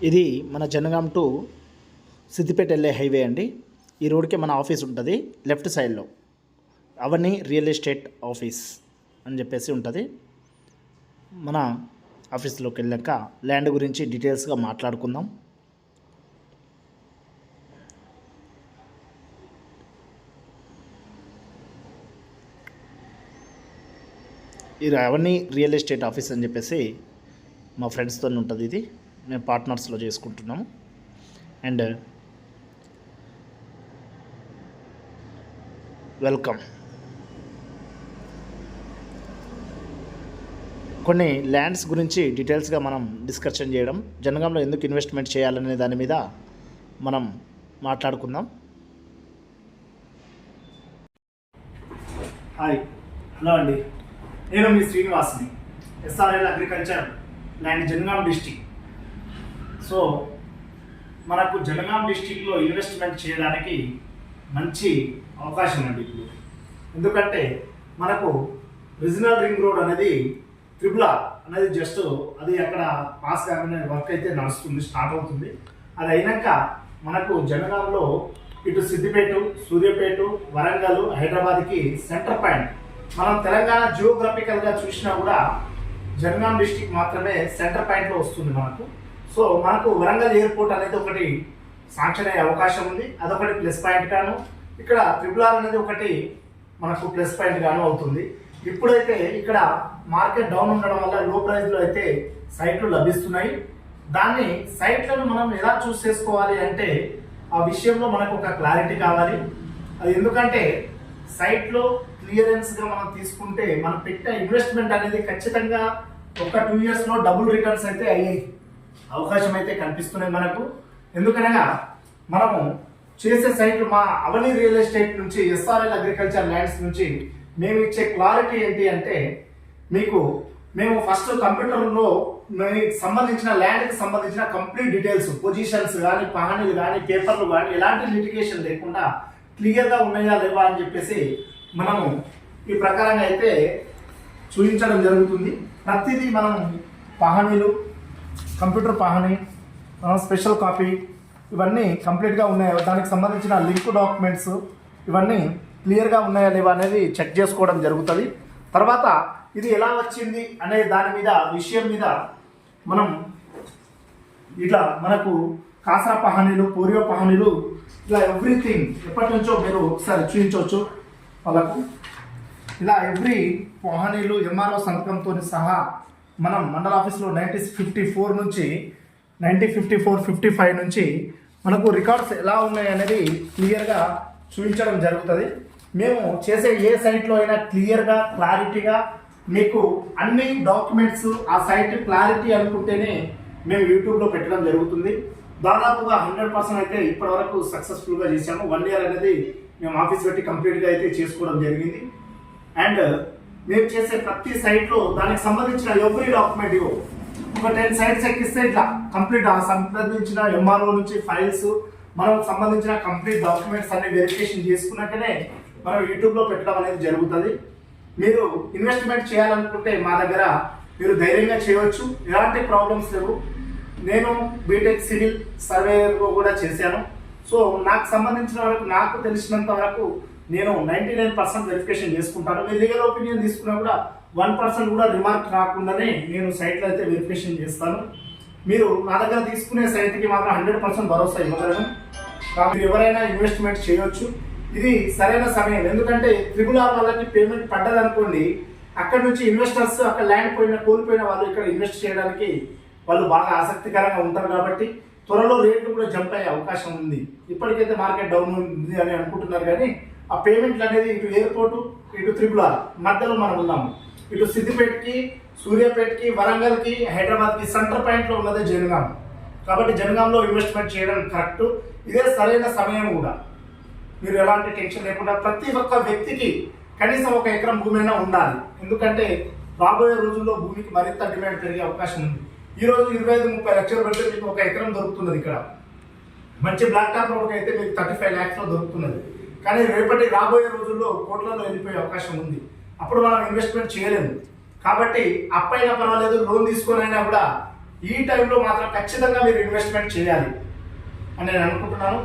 ఇది మన జనగాం టు సిద్దిపేట వెళ్ళే హైవే అండి. ఈ రోడ్కి మన ఆఫీస్ ఉంటుంది. లెఫ్ట్ సైడ్లో అవన్నీ రియల్ ఎస్టేట్ ఆఫీస్ అని చెప్పేసి ఉంటుంది. మన ఆఫీస్లోకి వెళ్ళాక ల్యాండ్ గురించి డీటెయిల్స్గా మాట్లాడుకుందాం. ఇది అవన్నీ రియల్ ఎస్టేట్ ఆఫీస్ అని చెప్పేసి మా ఫ్రెండ్స్తో ఉంటుంది. ఇది మేము పార్ట్నర్స్లో చేసుకుంటున్నాము. And welcome. కొన్ని ల్యాండ్స్ గురించి డీటెయిల్స్గా మనం డిస్కషన్ చేయడం, జనగాంలో ఎందుకు ఇన్వెస్ట్మెంట్ చేయాలనే దాని మీద మనం మాట్లాడుకుందాం. హాయ్, హలో అండి. నేను మీ శ్రీనివాస్ని, SRL agriculture land Janagam district. So మనకు జనగాం డిస్టిక్లో ఇన్వెస్ట్మెంట్ చేయడానికి మంచి అవకాశం అండి ఇప్పుడు. ఎందుకంటే మనకు రీజనల్ రింగ్ రోడ్ అనేది త్రిబుల్ అనేది జస్ట్ అది అక్కడ పాస్ కాగానే వర్క్ అయితే నడుస్తుంది, స్టార్ట్ అవుతుంది. అది అయినాక మనకు జనగాంలో ఇటు సిద్దిపేట, సూర్యాపేట, వరంగల్, హైదరాబాద్కి సెంటర్ పాయింట్. మనం తెలంగాణ జియోగ్రఫికల్గా చూసినా కూడా జనగాం డిస్టిక్ మాత్రమే సెంటర్ పాయింట్లో వస్తుంది మనకు. సో మనకు వరంగల్ ఎయిర్పోర్ట్ అనేది ఒకటి శాంక్షన్ అయ్యే అవకాశం ఉంది. అదొకటి ప్లస్ పాయింట్ గాను, ఇక్కడ త్రిబుల్ అనేది ఒకటి మనకు ప్లస్ పాయింట్ గాను అవుతుంది. ఇప్పుడైతే ఇక్కడ మార్కెట్ డౌన్ ఉండడం వల్ల లో ప్రైస్లో అయితే సైట్లు లభిస్తున్నాయి. దాన్ని సైట్లను మనం ఎలా చూస్ చేసుకోవాలి అంటే ఆ విషయంలో మనకు ఒక క్లారిటీ కావాలి. అది ఎందుకంటే సైట్లో క్లియరెన్స్గా మనం తీసుకుంటే మనం పెట్టే ఇన్వెస్ట్మెంట్ అనేది ఖచ్చితంగా ఒక 2 yearsలో డబుల్ రిటర్న్స్ అయితే అయ్యే అవకాశం అయితే కనిపిస్తున్నాయి మనకు. ఎందుకనగా మనము చేసే సైట్లు మా అవని రియల్ ఎస్టేట్ నుంచి, ఎస్ఆర్ఎల్ అగ్రికల్చర్ ల్యాండ్స్ నుంచి మేము ఇచ్చే క్లారిటీ ఏంటి అంటే మేము ఫస్ట్ కంప్యూటర్లో సంబంధించిన ల్యాండ్కి సంబంధించిన కంప్లీట్ డీటెయిల్స్, పొజిషన్స్ కానీ, పహానీలు కానీ, పేపర్లు కానీ ఎలాంటి లిటిగేషన్ లేకుండా క్లియర్గా ఉన్నాయా లేవా అని చెప్పేసి మనము ఈ ప్రకారంగా అయితే చూపించడం జరుగుతుంది. ప్రతిదీ మనం పహానీలు, కంప్యూటర్ పహానీ, స్పెషల్ కాపీ ఇవన్నీ కంప్లీట్గా ఉన్నాయా, దానికి సంబంధించిన లింక్ డాక్యుమెంట్స్ ఇవన్నీ క్లియర్గా ఉన్నాయా లేవా అనేది చెక్ చేసుకోవడం జరుగుతుంది. తర్వాత ఇది ఎలా వచ్చింది అనే దాని మీద విషయం మీద మనం ఇట్లా మనకు కాసరా పహానీలు, పూర్వ పహానీలు, ఇలా ఎవ్రీథింగ్ ఎప్పటి నుంచో మీరు ఒకసారి చూపించవచ్చు వాళ్ళకు. ఇలా ఎవ్రీ పహానీలు ఎంఆర్ఓ సంతకంతో సహా మనం మండల ఆఫీస్లో 1954 నుంచి 1954-55 నుంచి మనకు రికార్డ్స్ ఎలా ఉన్నాయి అనేది క్లియర్గా చూపించడం జరుగుతుంది. మేము చేసే ఏ సైట్లో అయినా క్లియర్గా, క్లారిటీగా మీకు అన్ని డాక్యుమెంట్స్, ఆ సైట్ క్లారిటీ అనుకుంటేనే మేము యూట్యూబ్లో పెట్టడం జరుగుతుంది. దాదాపుగా 100% అయితే ఇప్పటివరకు సక్సెస్ఫుల్గా చేశాము. 1 year అనేది మేము ఆఫీస్ పెట్టి కంప్లీట్గా అయితే చేసుకోవడం జరిగింది. అండ్ మేము చేసే ప్రతి సైట్లో దానికి సంబంధించిన ఎవ్రీ డాక్యుమెంట్ ఒక 10 sites ఎక్కిస్తే ఇట్లా కంప్లీట్ సంబంధించిన ఎంఆర్ఓ నుంచి ఫైల్స్, మనం సంబంధించిన కంప్లీట్ డాక్యుమెంట్స్ అన్ని వెరిఫికేషన్ చేసుకున్నాకనే మనం యూట్యూబ్లో పెట్టడం అనేది జరుగుతుంది. మీరు ఇన్వెస్ట్మెంట్ చేయాలనుకుంటే మా దగ్గర మీరు ధైర్యంగా చేయవచ్చు, ఎలాంటి ప్రాబ్లమ్స్ లేవు. నేను బీటెక్ సివిల్ సర్వేయర్గా కూడా చేశాను. సో నాకు సంబంధించిన వరకు, నాకు తెలిసినంత వరకు నేను 99% వెరిఫికేషన్ చేసుకుంటాను. మీరు లీగల్ ఒపీనియన్ తీసుకున్నా కూడా 1% కూడా రిమార్క్ రాకుండానే నేను సైట్లో అయితే వెరిఫికేషన్ చేస్తాను. మీరు నా దగ్గర తీసుకునే సైట్కి మాత్రం 100% భరోసా ఇవ్వగలను. కాబట్టి ఎవరైనా ఇన్వెస్ట్మెంట్ చేయొచ్చు. ఇది సరైన సమయం. ఎందుకంటే త్రిబుల్ వాళ్ళకి పేమెంట్ పడ్డదనుకోండి, అక్కడ నుంచి ఇన్వెస్టర్స్ అక్కడ ల్యాండ్ కోల్పోయిన వాళ్ళు ఇక్కడ ఇన్వెస్ట్ చేయడానికి వాళ్ళు బాగా ఆసక్తికరంగా ఉంటారు. కాబట్టి త్వరలో రేట్లు కూడా జంప్ అయ్యే అవకాశం ఉంది. ఇప్పటికైతే మార్కెట్ డౌన్ ఉంది అని అనుకుంటున్నారు, కానీ ఆ పేమెంట్లు అనేది ఇటు ఎయిర్పోర్టు, ఇటు త్రిబుల్ మధ్యలో మనం ఉన్నాము. ఇటు సిద్దిపేటకి, సూర్యాపేటకి, వరంగల్కి, హైదరాబాద్కి సెంటర్ పాయింట్లో ఉన్నదే జనగాం. కాబట్టి జనగాంలో ఇన్వెస్ట్మెంట్ చేయడం కరెక్ట్. ఇదే సరైన సమయం కూడా. మీరు ఎలాంటి టెన్షన్ లేకుండా ప్రతి ఒక్క వ్యక్తికి కనీసం 1 ఎకరం భూమి అయినా ఉండాలి. ఎందుకంటే రాబోయే రోజుల్లో భూమికి మరింత డిమాండ్ పెరిగే అవకాశం ఉంది. ఈరోజు 25-30 లక్షలు పెడితే మీకు 1 ఎకరం దొరుకుతున్నది. ఇక్కడ మంచి బ్లాక్ టాప్ రోడ్కి అయితే మీకు 35 lakhsలో దొరుకుతున్నది. కానీ రాబోయే రోజుల్లో కోట్లలో వెళ్ళిపోయే అవకాశం ఉంది. అప్పుడు మనం ఇన్వెస్ట్మెంట్ చేయలేము. కాబట్టి అప్పైనా పర్వాలేదు, లోన్ తీసుకొని అయినా కూడా ఈ టైంలో మాత్రం ఖచ్చితంగా మీరు ఇన్వెస్ట్మెంట్ చేయాలి అని నేను అనుకుంటున్నాను.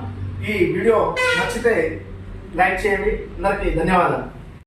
ఈ వీడియో నచ్చితే లైక్ చేయండి. అందరికీ ధన్యవాదాలు.